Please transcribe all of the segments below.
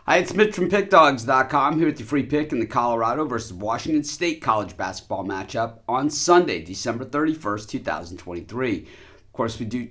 Hi, it's Mitch from Pickdawgz.com here with your free pick in the Colorado versus Washington State college basketball matchup on Sunday, December 31st, 2023. Of course, we do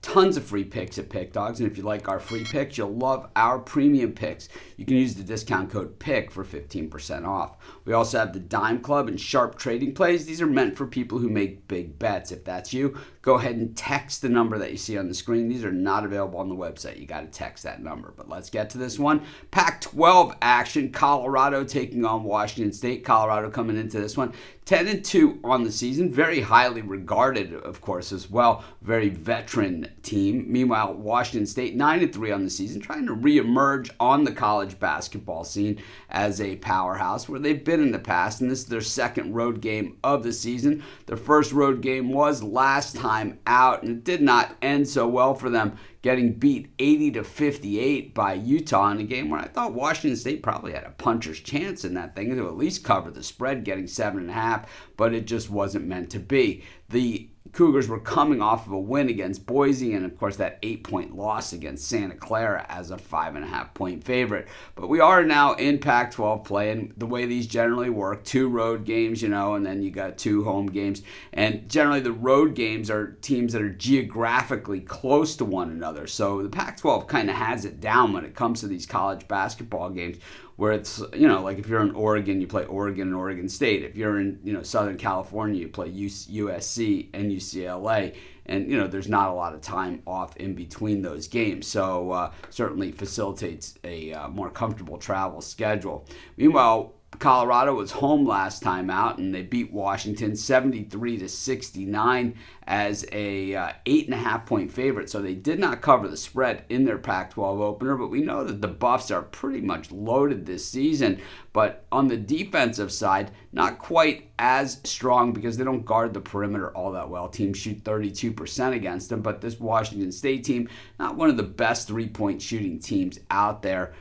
tons of free picks at Pick Dawgz, and if you like our free picks, you'll love our premium picks. You can use the discount code PICK for 15% off. We also have the Dime Club and Sharp Trading Plays. These are meant for people who make big bets. If that's you, go ahead and text the number that you see on the screen. These are not available on the website. You got to text that number. But let's get to this one. Pac-12 action. Colorado taking on Washington State. Colorado coming into this one 10-2 on the season. Very highly regarded, of course, as well. Very veteran team. Meanwhile, Washington State 9-3 on the season, trying to reemerge on the college basketball scene as a powerhouse where they've been in the past, and this is their second road game of the season. Their first road game was last time out, and it did not end so well for them, getting beat 80-58 by Utah in a game where I thought Washington State probably had a puncher's chance in that thing to at least cover the spread, getting 7.5, but it just wasn't meant to be. The Cougars were coming off of a win against Boise and, of course, that 8-point loss against Santa Clara as a 5.5-point favorite. But we are now in Pac-12 play, and the way these generally work, 2 road games, and then you got 2 home games. And generally the road games are teams that are geographically close to one another. So the Pac-12 kind of has it down when it comes to these college basketball games, where it's, like if you're in Oregon, you play Oregon and Oregon State. If you're in, Southern California, you play USC and UCLA. And, there's not a lot of time off in between those games. So certainly facilitates a more comfortable travel schedule. Meanwhile, Colorado was home last time out, and they beat Washington 73-69 as a 8.5-point favorite. So they did not cover the spread in their Pac-12 opener, but we know that the Buffs are pretty much loaded this season. But on the defensive side, not quite as strong because they don't guard the perimeter all that well. Teams shoot 32% against them, but this Washington State team, not one of the best three-point shooting teams out there.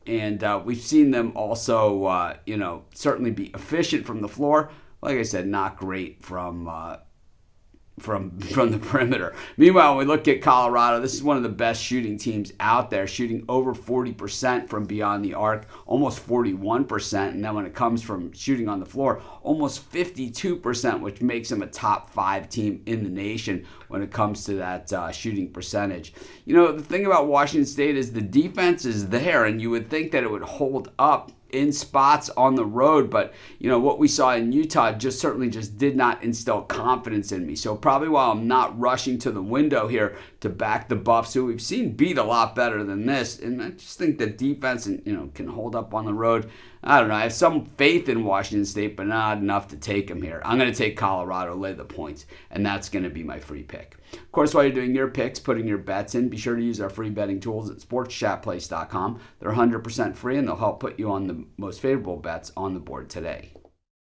And we've seen them also, certainly be efficient from the floor. Like I said, not great from the perimeter. Meanwhile, when we look at Colorado, this is one of the best shooting teams out there, shooting over 40% from beyond the arc, almost 41%. And then when it comes from shooting on the floor, almost 52%, which makes them a top 5 team in the nation when it comes to that shooting percentage. The thing about Washington State is the defense is there, and you would think that it would hold up in spots on the road, but what we saw in Utah certainly did not instill confidence in me. So probably while I'm not rushing to the window here to back the Buffs, who we've seen beat a lot better than this, and I just think the defense can hold up on the road. I don't know. I have some faith in Washington State, but not enough to take them here. I'm going to take Colorado, lay the points, and that's going to be my free pick. Of course, while you're doing your picks, putting your bets in, be sure to use our free betting tools at sportschatplace.com. They're 100% free, and they'll help put you on the most favorable bets on the board today.